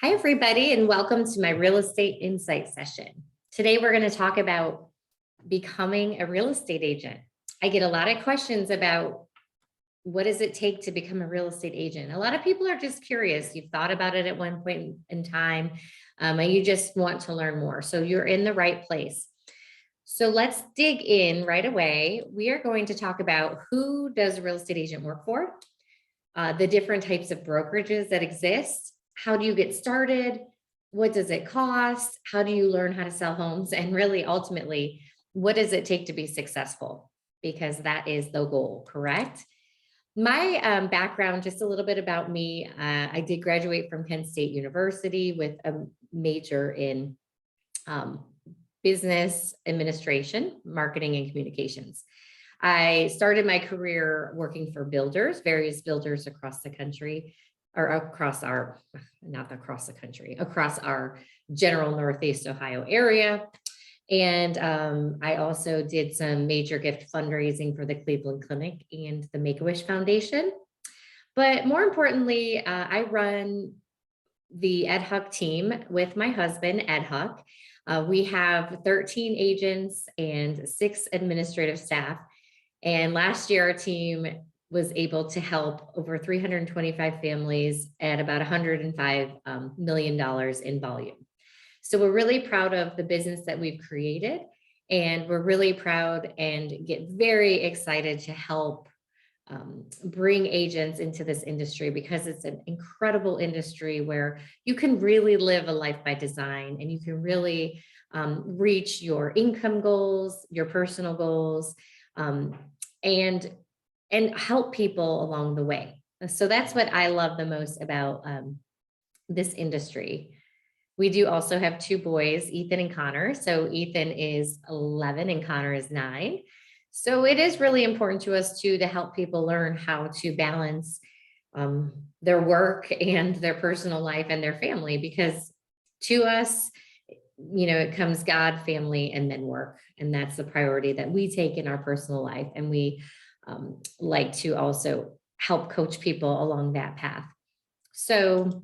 Hi, everybody, and welcome to my real estate insight session. Today, we're going to talk about becoming a real estate agent. I get a lot of questions about what does it take to become a real estate agent? A lot of people are just curious. You've thought about it at one point in time, and you just want to learn more. So you're in the right place. So let's dig in right away. We are going to talk about who does a real estate agent work for, the different types of brokerages that exist. How do you get started? What does it cost? How do you learn how to sell homes? And really, ultimately, what does it take to be successful? Because that is the goal, correct? My background, just a little bit about me. I did graduate from Penn State University with a major in business administration, marketing, and communications. I started my career working for builders, various builders across the country, or across our, not across the country, across our general Northeast Ohio area. And I also did some major gift fundraising for the Cleveland Clinic and the Make-A-Wish Foundation. But more importantly, I run the Ed Huck team with my husband, Ed Huck. We have 13 agents and 6 administrative staff. And last year, our team was able to help over 325 families at about $105 million in volume. So we're really proud of the business that we've created, and we're really proud and get very excited to help bring agents into this industry, because it's an incredible industry where you can really live a life by design, and you can really reach your income goals, your personal goals, and help people along the way. So that's what I love the most about this industry. We do also have 2 boys, Ethan and Connor. So Ethan is 11 and Connor is 9. So it is really important to us too to help people learn how to balance their work and their personal life and their family, because to us, it comes God, family, and then work. And that's the priority that we take in our personal life. And we like to also help coach people along that path. So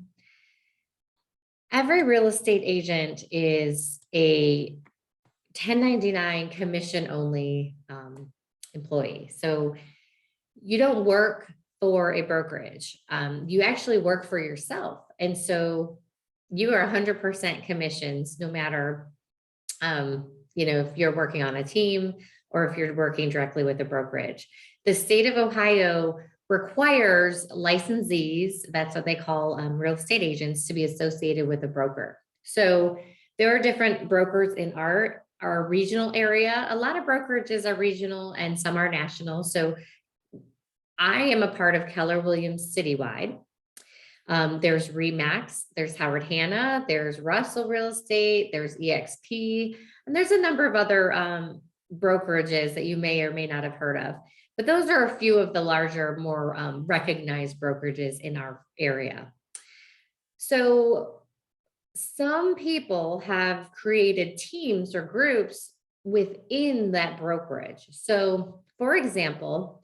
every real estate agent is a 1099 commission only employee. So you don't work for a brokerage. You actually work for yourself. And so you are 100% commissions, no matter, if you're working on a team or if you're working directly with a brokerage. The state of Ohio requires licensees, that's what they call real estate agents, to be associated with a broker. So there are different brokers in our regional area. A lot of brokerages are regional and some are national. So I am a part of Keller Williams Citywide. There's RE/MAX, there's Howard Hanna, there's Russell Real Estate, there's EXP, and there's a number of other brokerages that you may or may not have heard of. But those are a few of the larger, more recognized brokerages in our area. So some people have created teams or groups within that brokerage. So for example,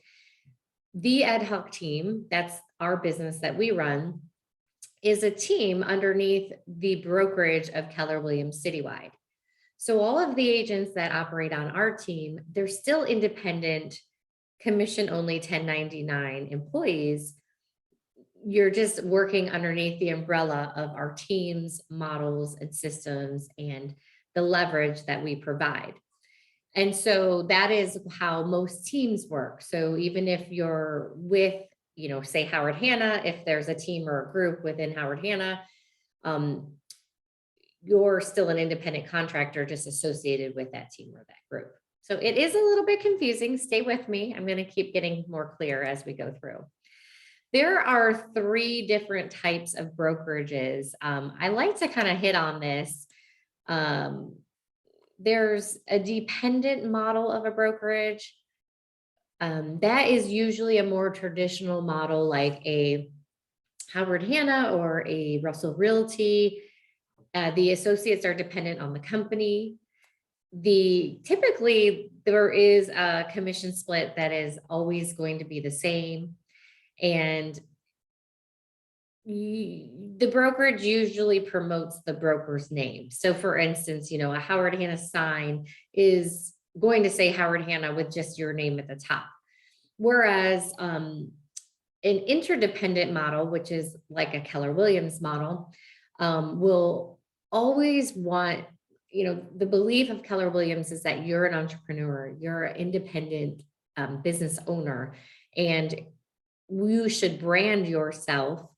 the Ed Huck Team, that's our business that we run, is a team underneath the brokerage of Keller Williams Citywide. So all of the agents that operate on our team, they're still independent, commission only 1099 employees. You're just working underneath the umbrella of our teams, models, and systems, and the leverage that we provide. And so that is how most teams work. So even if you're with, say Howard Hanna, if there's a team or a group within Howard Hanna, you're still an independent contractor just associated with that team or that group. So it is a little bit confusing. Stay with me. I'm going to keep getting more clear as we go through. There are 3 different types of brokerages. I like to kind of hit on this. There's a dependent model of a brokerage. That is usually a more traditional model, like a Howard Hanna or a Russell Realty. The associates are dependent on the company. Typically there is a commission split that is always going to be the same. And the brokerage usually promotes the broker's name. So for instance, a Howard Hanna sign is going to say Howard Hanna with just your name at the top. Whereas an interdependent model, which is like a Keller Williams model, will always want, the belief of Keller Williams is that you're an entrepreneur, you're an independent business owner, and you should brand yourself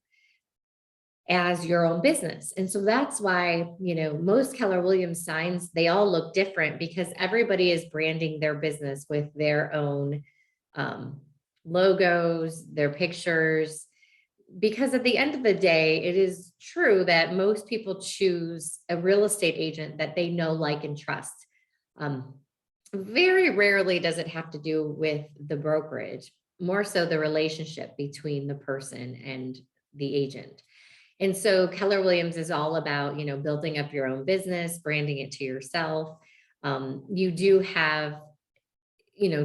as your own business. And so that's why, most Keller Williams signs, they all look different because everybody is branding their business with their own logos, their pictures, because at the end of the day, it is true that most people choose a real estate agent that they know, like, and trust. Very rarely does it have to do with the brokerage, more so the relationship between the person and the agent. And so Keller Williams is all about, building up your own business, branding it to yourself. You do have,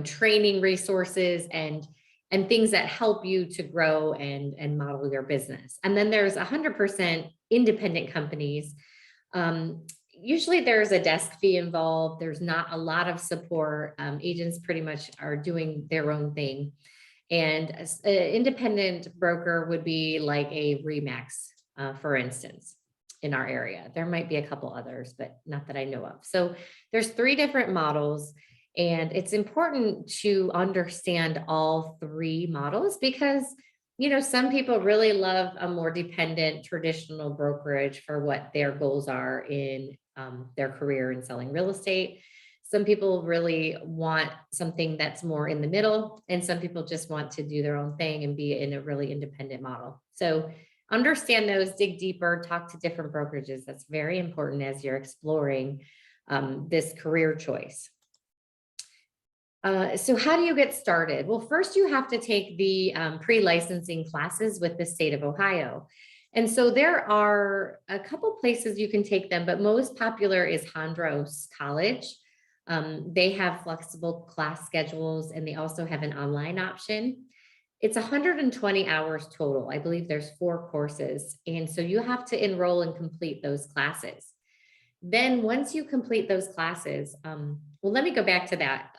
training resources and things that help you to grow and model your business. And then there's 100% independent companies. Usually there's a desk fee involved. There's not a lot of support. Agents pretty much are doing their own thing. And an independent broker would be like a Remax, for instance, in our area. There might be a couple others, but not that I know of. So there's 3 different models. And it's important to understand all 3 models because, some people really love a more dependent traditional brokerage for what their goals are in their career in selling real estate. Some people really want something that's more in the middle, and some people just want to do their own thing and be in a really independent model. So understand those, dig deeper, talk to different brokerages. That's very important as you're exploring this career choice. So how do you get started? Well, first you have to take the pre-licensing classes with the state of Ohio. And so there are a couple places you can take them, but most popular is Hondros College. They have flexible class schedules, and they also have an online option. It's 120 hours total. I believe there's 4 courses. And so you have to enroll and complete those classes. Then once you complete those classes, well, let me go back to that.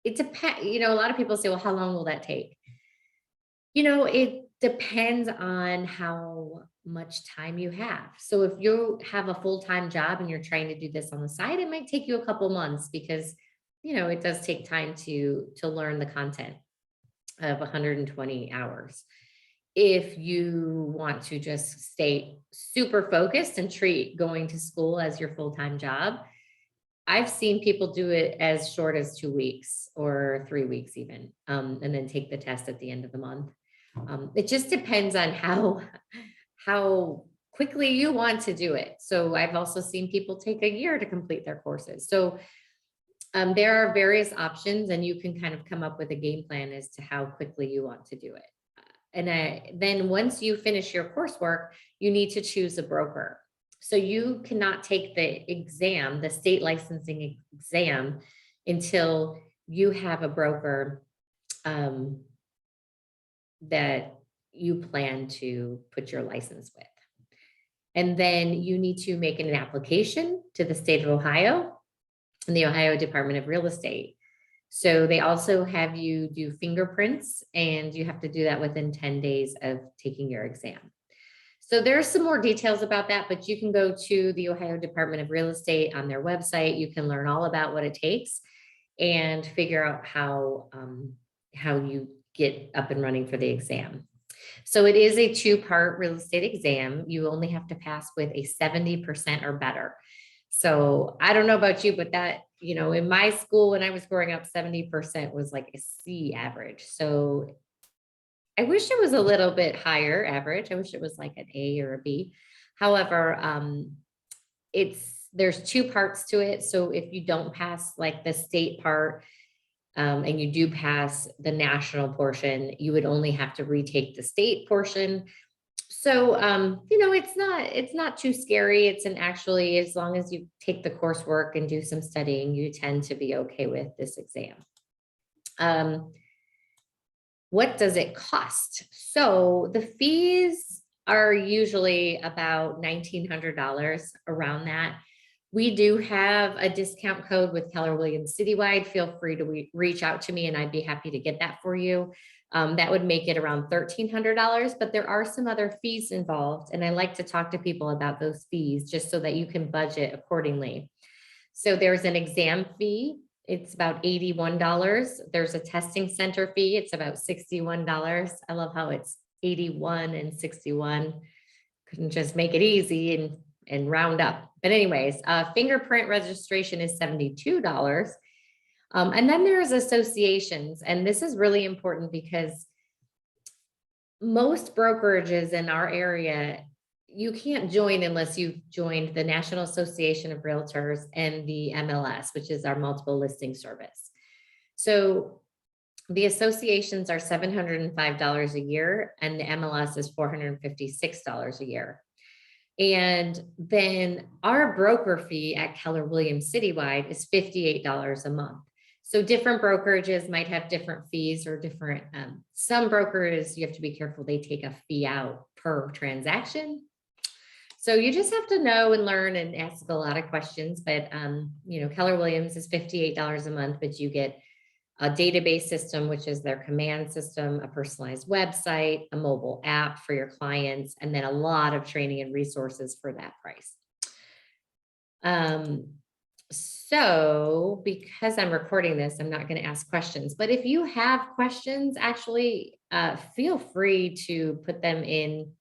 It depends, a lot of people say, well, how long will that take? It depends on how much time you have. So if you have a full-time job and you're trying to do this on the side, it might take you a couple months because, it does take time to learn the content of 120 hours. If you want to just stay super focused and treat going to school as your full-time job, I've seen people do it as short as 2 weeks or 3 weeks even, and then take the test at the end of the month. It just depends on how quickly you want to do it. So I've also seen people take a year to complete their courses. So there are various options, and you can kind of come up with a game plan as to how quickly you want to do it. And then once you finish your coursework, you need to choose a broker. So you cannot take the exam, the state licensing exam, until you have a broker that you plan to put your license with. And then you need to make an application to the state of Ohio and the Ohio Department of Real Estate. So they also have you do fingerprints, and you have to do that within 10 days of taking your exam. So there's some more details about that, but you can go to the Ohio Department of Real Estate on their website. You can learn all about what it takes and figure out how you get up and running for the exam. So it is a 2-part real estate exam. You only have to pass with a 70% or better. So I don't know about you, but that, in my school when I was growing up, 70% was like a C average. So I wish it was a little bit higher average. I wish it was like an A or a B. However, there's 2 parts to it. So if you don't pass like the state part, and you do pass the national portion, you would only have to retake the state portion. So, it's not too scary. It's actually, as long as you take the coursework and do some studying, you tend to be okay with this exam. What does it cost? So the fees are usually about $1,900, around that. We do have a discount code with Keller Williams Citywide. Feel free to reach out to me and I'd be happy to get that for you. That would make it around $1,300, but there are some other fees involved. And I like to talk to people about those fees just so that you can budget accordingly. So there's an exam fee. It's about $81. There's a testing center fee. It's about $61. I love how it's 81 and 61. Couldn't just make it easy and round up. But anyways, fingerprint registration is $72. And then there's associations. And this is really important because most brokerages in our area, you can't join unless you've joined the National Association of Realtors and the MLS, which is our multiple listing service. So the associations are $705 a year and the MLS is $456 a year. And then our broker fee at Keller Williams Citywide is $58 a month. So different brokerages might have different fees or different, some brokers, you have to be careful, they take a fee out per transaction. So you just have to know and learn and ask a lot of questions, but Keller Williams is $58 a month, but you get a database system, which is their command system, a personalized website, a mobile app for your clients, and then a lot of training and resources for that price. So because I'm recording this, I'm not going to ask questions, but if you have questions, actually feel free to put them in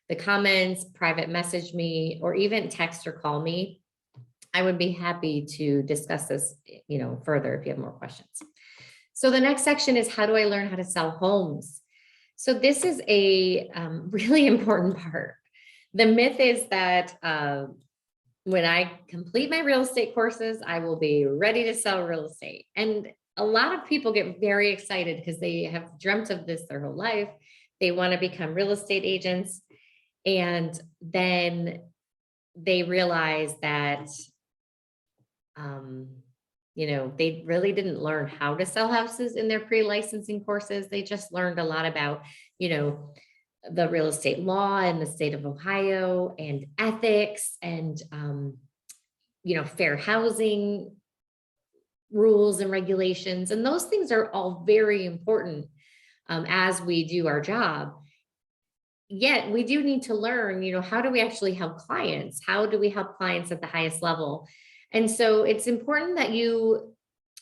the comments, private message me, or even text or call me. I would be happy to discuss this, further if you have more questions. So the next section is, how do I learn how to sell homes? So this is a really important part. The myth is that when I complete my real estate courses, I will be ready to sell real estate. And a lot of people get very excited because they have dreamt of this their whole life. They want to become real estate agents. And then they realize that, they really didn't learn how to sell houses in their pre-licensing courses. They just learned a lot about, the real estate law in the state of Ohio and ethics and, fair housing rules and regulations. And those things are all very important as we do our job. Yet we do need to learn, how do we actually help clients? How do we help clients at the highest level? And so it's important that you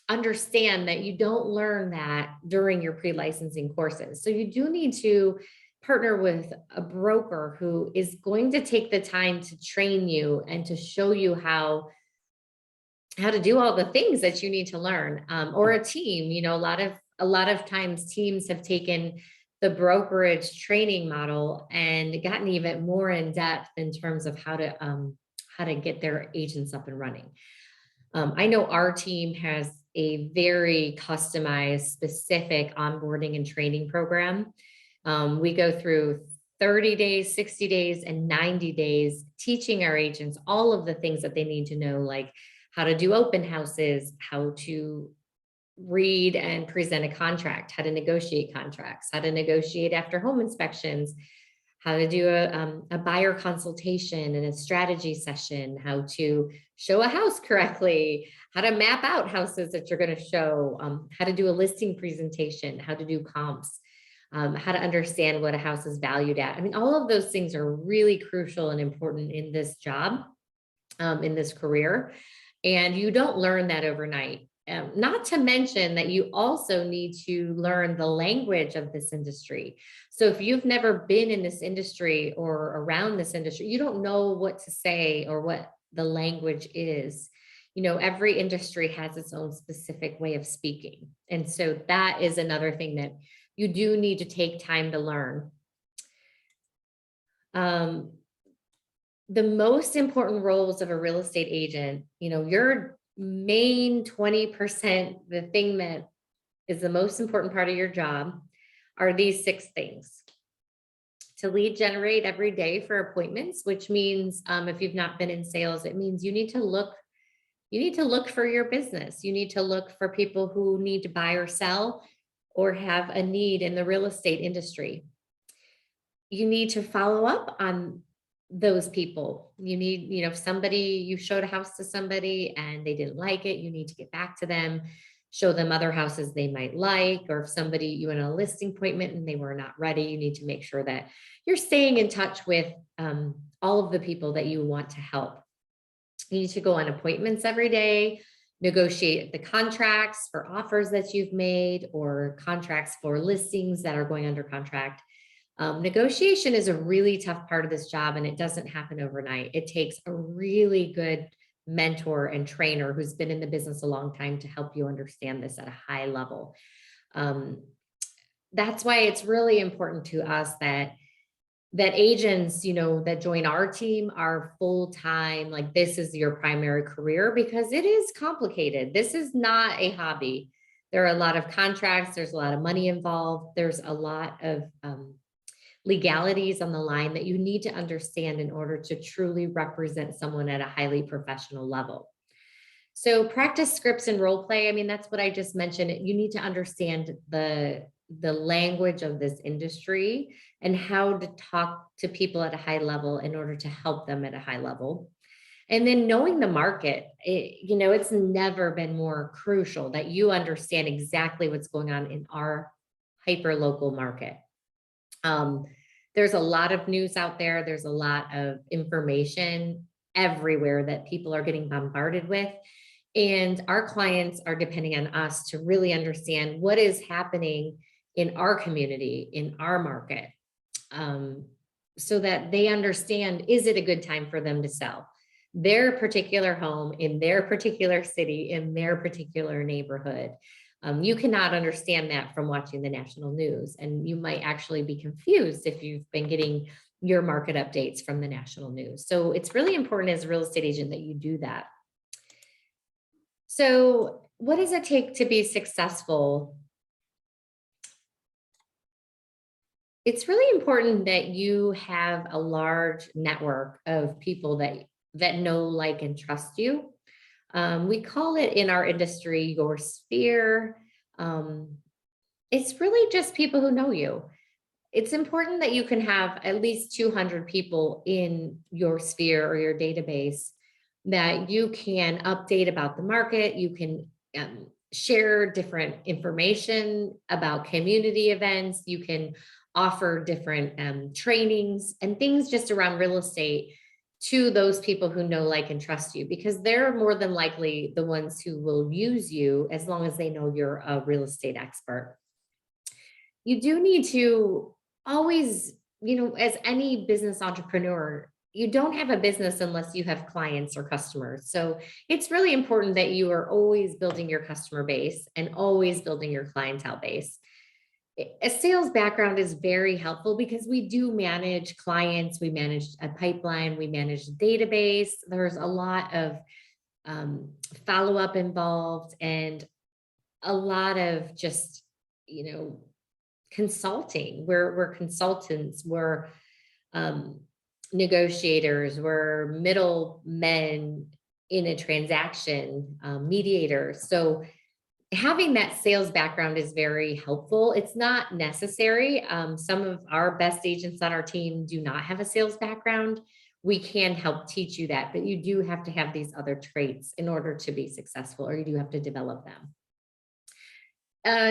understand that you don't learn that during your pre-licensing courses. So you do need to partner with a broker who is going to take the time to train you and to show you how to do all the things that you need to learn, or a team. A lot of times teams have taken the brokerage training model and gotten even more in depth in terms of how to get their agents up and running. I know our team has a very customized, specific onboarding and training program. We go through 30 days, 60 days, and 90 days, teaching our agents all of the things that they need to know, like how to do open houses, how to read and present a contract, how to negotiate contracts, how to negotiate after home inspections, how to do a buyer consultation and a strategy session, how to show a house correctly, how to map out houses that you're going to show, how to do a listing presentation, how to do comps, how to understand what a house is valued at. I mean, all of those things are really crucial and important in this job, in this career. And you don't learn that overnight. Not to mention that you also need to learn the language of this industry. So if you've never been in this industry or around this industry, you don't know what to say or what the language is. Every industry has its own specific way of speaking. And so that is another thing that you do need to take time to learn. The most important roles of a real estate agent, your main 20%, the thing that is the most important part of your job, are these 6 things. To lead generate every day for appointments, which means if you've not been in sales, it means you need to look for your business. You need to look for people who need to buy or sell or have a need in the real estate industry. you need to follow up on those people. You need, if somebody, you showed a house to somebody and they didn't like it, you need to get back to them, show them other houses they might like, or if somebody, you in a listing appointment and they were not ready, you need to make sure that you're staying in touch with all of the people that you want to help. You need to go on appointments every day, negotiate the contracts for offers that you've made or contracts for listings that are going under contract. Negotiation is a really tough part of this job, and it doesn't happen overnight. It takes a really good mentor and trainer who's been in the business a long time to help you understand this at a high level. That's why it's really important to us that agents, that join our team are full-time, like this is your primary career, because it is complicated. This is not a hobby. There are a lot of contracts, there's a lot of money involved, there's a lot of legalities on the line that you need to understand in order to truly represent someone at a highly professional level. So practice scripts and role play. I mean, that's what I just mentioned. You need to understand the language of this industry and how to talk to people at a high level in order to help them at a high level. And then knowing the market, it's never been more crucial that you understand exactly what's going on in our hyper local market. There's a lot of news out there. There's a lot of information everywhere that people are getting bombarded with. And our clients are depending on us to really understand what is happening in our community, in our market, so that they understand, is it a good time for them to sell their particular home in their particular city, in their particular neighborhood? You cannot understand that from watching the national news, and you might actually be confused if you've been getting your market updates from the national news. So it's really important as a real estate agent that you do that. So what does it take to be successful? It's really important that you have a large network of people that know, like, and trust you. We call it in our industry your sphere. It's really just people who know you. It's important that you can have at least 200 people in your sphere or your database that you can update about the market. You can share different information about community events. You can offer different trainings and things just around real estate to those people who know, like, and trust you, because they're more than likely the ones who will use you as long as they know you're a real estate expert. You do need to always, as any business entrepreneur, you don't have a business unless you have clients or customers. So it's really important that you are always building your customer base and always building your clientele base. A sales background is very helpful because we do manage clients, we manage a pipeline, we manage a database. There's a lot of follow-up involved and a lot of just, consulting. We're consultants, we're negotiators, we're middlemen in a transaction, mediators. So having that sales background is very helpful. It's not necessary. Some of our best agents on our team do not have a sales background. We can help teach you that, but you do have to have these other traits in order to be successful, or you do have to develop them.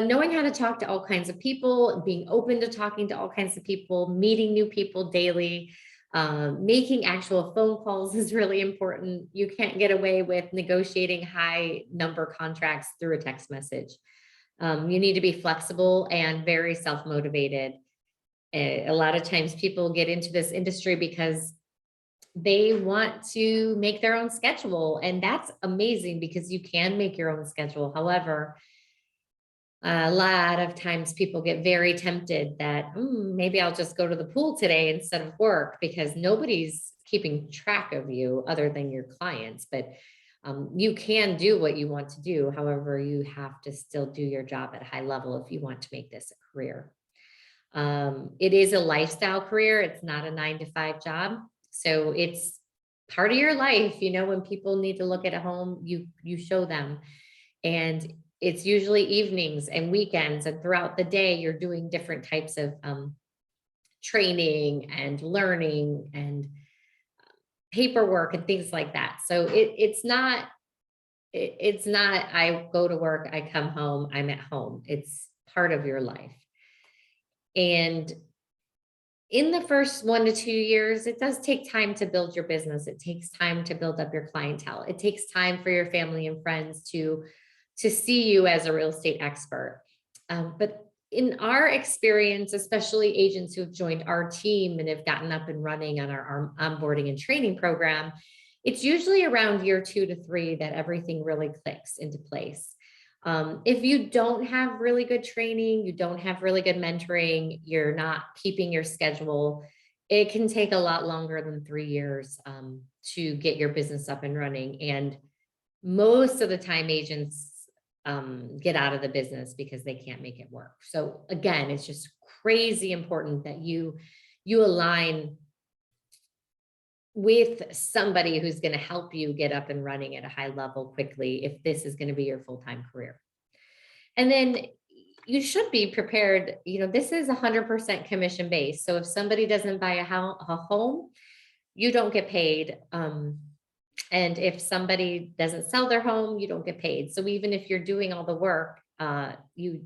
Knowing how to talk to all kinds of people, being open to talking to all kinds of people, meeting new people daily, making actual phone calls is really important. You can't get away with negotiating high number contracts through a text message. You need to be flexible and very self-motivated. A lot of times people get into this industry because they want to make their own schedule, and that's amazing because you can make your own schedule. However, a lot of times people get very tempted that maybe I'll just go to the pool today instead of work, because nobody's keeping track of you other than your clients. But you can do what you want to do. However, you have to still do your job at a high level if you want to make this a career. It is a lifestyle career. It's not a 9-to-5 job. So it's part of your life. When people need to look at a home, you show them. And it's usually evenings and weekends, and throughout the day, you're doing different types of training and learning and paperwork and things like that. So it's not I go to work, I come home, I'm at home. It's part of your life. And in the first 1 to 2 years, it does take time to build your business. It takes time to build up your clientele. It takes time for your family and friends to see you as a real estate expert. But in our experience, especially agents who have joined our team and have gotten up and running on our onboarding and training program, it's usually around year 2 to 3 that everything really clicks into place. If you don't have really good training, you don't have really good mentoring, you're not keeping your schedule, it can take a lot longer than 3 years to get your business up and running. And most of the time agents get out of the business because they can't make it work. So again, it's just crazy important that you align with somebody who's going to help you get up and running at a high level quickly if this is going to be your full-time career. And then you should be prepared. This is 100% commission based. So if somebody doesn't buy a home, you don't get paid. And if somebody doesn't sell their home, you don't get paid. So even if you're doing all the work, your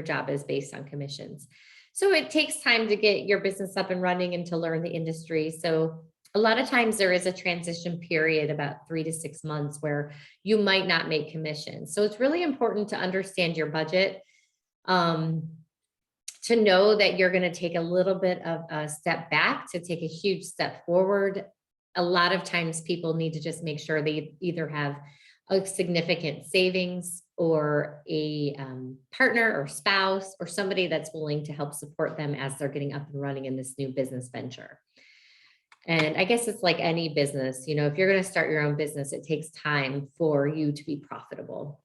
job is based on commissions. So it takes time to get your business up and running and to learn the industry. So a lot of times there is a transition period, about 3 to 6 months, where you might not make commissions. So it's really important to understand your budget, to know that you're going to take a little bit of a step back to take a huge step forward. A lot of times people need to just make sure they either have a significant savings or a partner or spouse or somebody that's willing to help support them as they're getting up and running in this new business venture. And I guess it's like any business, if you're going to start your own business, it takes time for you to be profitable.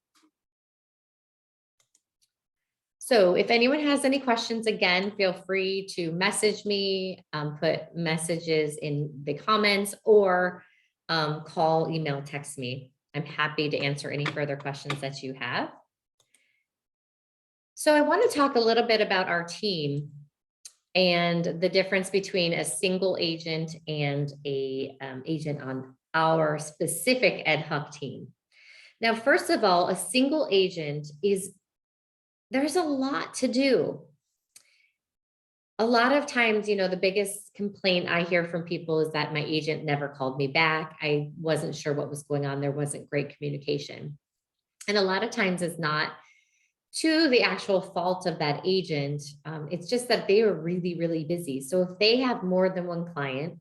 So if anyone has any questions, again, feel free to message me, put messages in the comments, or call, email, text me. I'm happy to answer any further questions that you have. So I want to talk a little bit about our team and the difference between a single agent and a agent on our specific Ed Huck team. Now, first of all, a single agent there's a lot to do. A lot of times, the biggest complaint I hear from people is that my agent never called me back. I wasn't sure what was going on. There wasn't great communication. And a lot of times it's not to the actual fault of that agent. It's just that they are really, really busy. So if they have more than one client,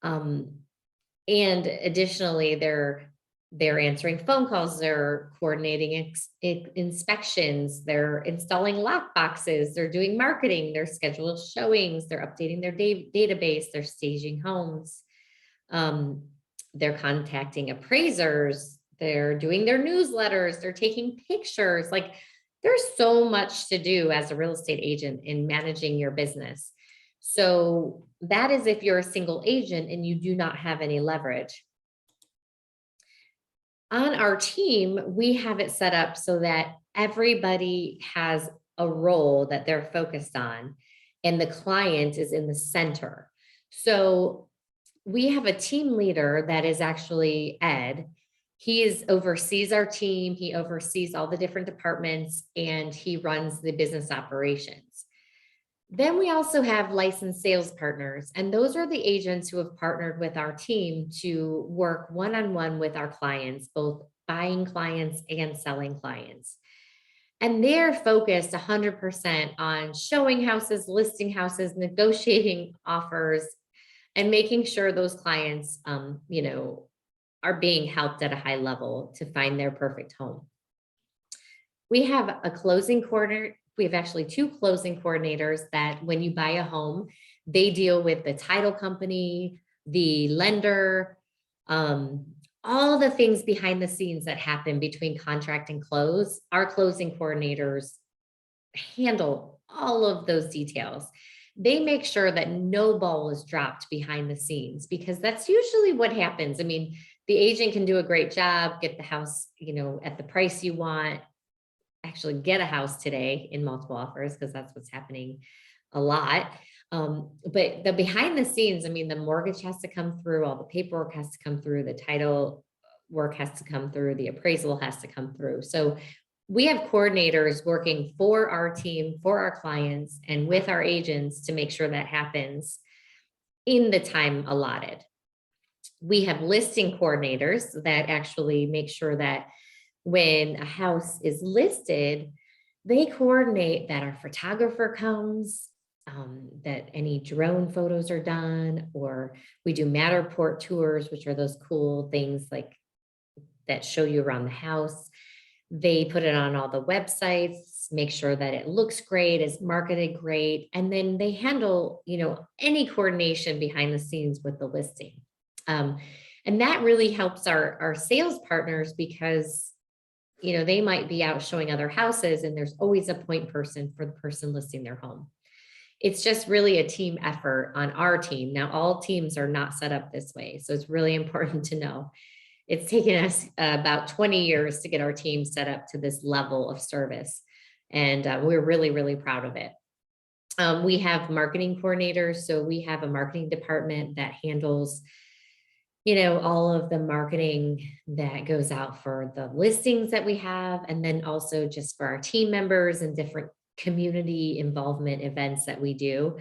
and additionally, they're answering phone calls, they're coordinating inspections, they're installing lock boxes, they're doing marketing, they're scheduling showings, they're updating their database, they're staging homes, they're contacting appraisers, they're doing their newsletters, they're taking pictures. Like, there's so much to do as a real estate agent in managing your business. So that is if you're a single agent and you do not have any leverage. On our team, we have it set up so that everybody has a role that they're focused on, and the client is in the center. So we have a team leader that is actually Ed. He oversees our team. He oversees all the different departments, and he runs the business operations. Then we also have licensed sales partners, and those are the agents who have partnered with our team to work one-on-one with our clients, both buying clients and selling clients. And they're focused 100% on showing houses, listing houses, negotiating offers, and making sure those clients, are being helped at a high level to find their perfect home. We have a closing coordinator. We have actually 2 closing coordinators that when you buy a home, they deal with the title company, the lender, all the things behind the scenes that happen between contract and close. Our closing coordinators handle all of those details. They make sure that no ball is dropped behind the scenes, because that's usually what happens. I mean, the agent can do a great job, get the house, at the price you want, actually get a house today in multiple offers, because that's what's happening. a lot. But the behind the scenes, I mean, the mortgage has to come through, all the paperwork has to come through, the title work has to come through, the appraisal has to come through. So we have coordinators working for our team, for our clients, and with our agents to make sure that happens in the time allotted. We have listing coordinators that actually make sure that when a house is listed, they coordinate that our photographer comes, that any drone photos are done, or we do Matterport tours, which are those cool things like that show you around the house. They put it on all the websites, make sure that it looks great, is marketed great, and then they handle, any coordination behind the scenes with the listing. And that really helps our sales partners because, they might be out showing other houses and there's always a point person for the person listing their home. It's just really a team effort on our team. Now, all teams are not set up this way. So it's really important to know. It's taken us about 20 years to get our team set up to this level of service. And we're really, really proud of it. We have marketing coordinators. So we have a marketing department that handles, all of the marketing that goes out for the listings that we have. And then also just for our team members and different community involvement events that we do.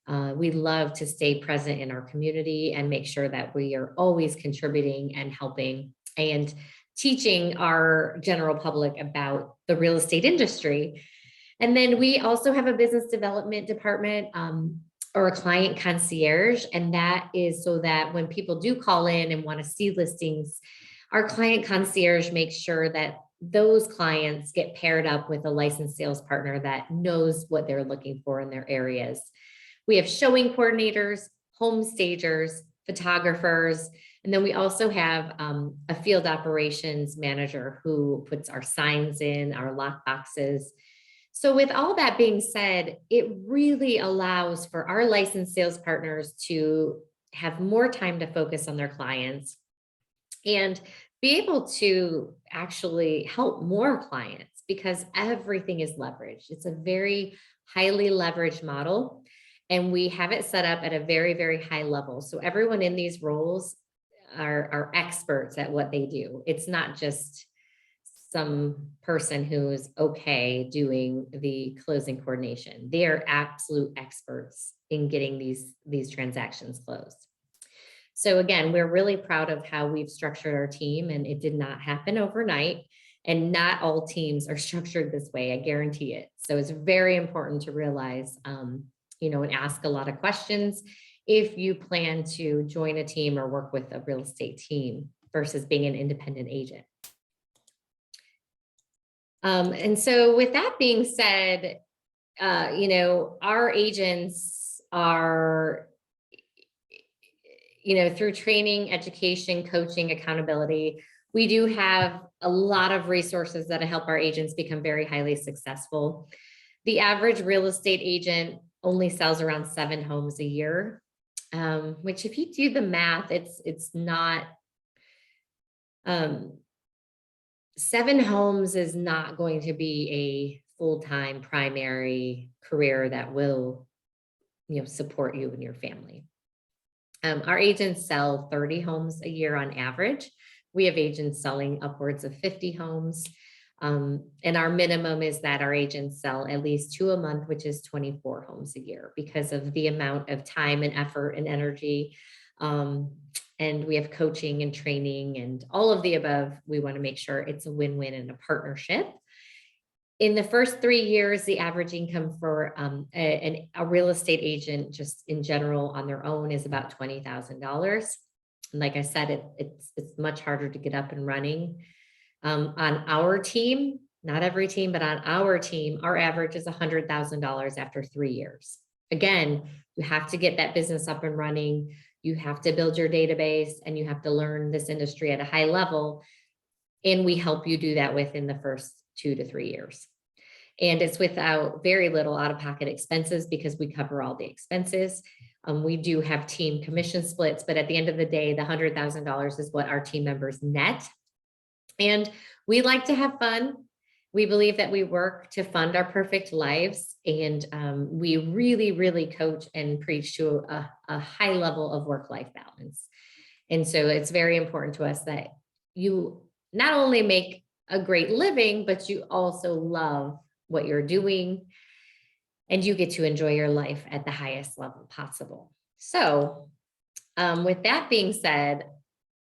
We love to stay present in our community and make sure that we are always contributing and helping and teaching our general public about the real estate industry. And then we also have a business development department or a client concierge. And that is so that when people do call in and want to see listings, our client concierge makes sure that those clients get paired up with a licensed sales partner that knows what they're looking for in their areas. We have showing coordinators, home stagers, photographers, and then we also have a field operations manager who puts our signs in, our lock boxes. So with all that being said, it really allows for our licensed sales partners to have more time to focus on their clients and be able to actually help more clients because everything is leveraged. It's a very highly leveraged model. And we have it set up at a very, very high level. So everyone in these roles are experts at what they do. It's not just some person who's okay doing the closing coordination. They are absolute experts in getting these transactions closed. So again, we're really proud of how we've structured our team, and it did not happen overnight. And not all teams are structured this way, I guarantee it. So it's very important to realize, and ask a lot of questions if you plan to join a team or work with a real estate team versus being an independent agent. And so with that being said, our agents are, through training, education, coaching, accountability, we do have a lot of resources that help our agents become very highly successful. The average real estate agent only sells around 7 homes a year, which if you do the math, it's not, 7 homes is not going to be a full-time primary career that will, support you and your family. Our agents sell 30 homes a year on average. We have agents selling upwards of 50 homes. And our minimum is that our agents sell at least 2 a month, which is 24 homes a year because of the amount of time and effort and energy. And we have coaching and training and all of the above. We want to make sure it's a win-win and a partnership. In the first 3 years, the average income for a real estate agent just in general on their own is about $20,000. And like I said, it's much harder to get up and running. On our team, not every team, but on our team, our average is $100,000 after 3 years. Again, you have to get that business up and running. You have to build your database and you have to learn this industry at a high level. And we help you do that within the first 2 to 3 years. And it's without very little out-of-pocket expenses because we cover all the expenses. We do have team commission splits, but at the end of the day, the $100,000 is what our team members net. And we like to have fun. We believe that we work to fund our perfect lives, and we really, really coach and preach to a high level of work-life balance. And so it's very important to us that you not only make a great living, but you also love what you're doing and you get to enjoy your life at the highest level possible. So, with that being said,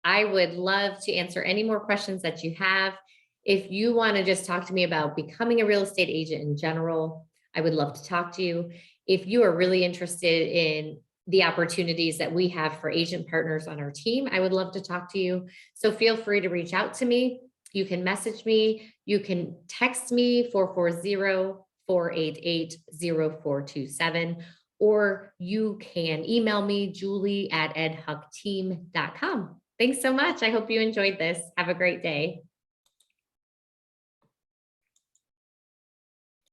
I would love to answer any more questions that you have. If you want to just talk to me about becoming a real estate agent in general, I would love to talk to you. If you are really interested in the opportunities that we have for agent partners on our team, I would love to talk to you. So feel free to reach out to me. You can message me. You can text me 440-488-0427, or you can email me, Julie at edhuckteam.com. Thanks so much. I hope you enjoyed this. Have a great day.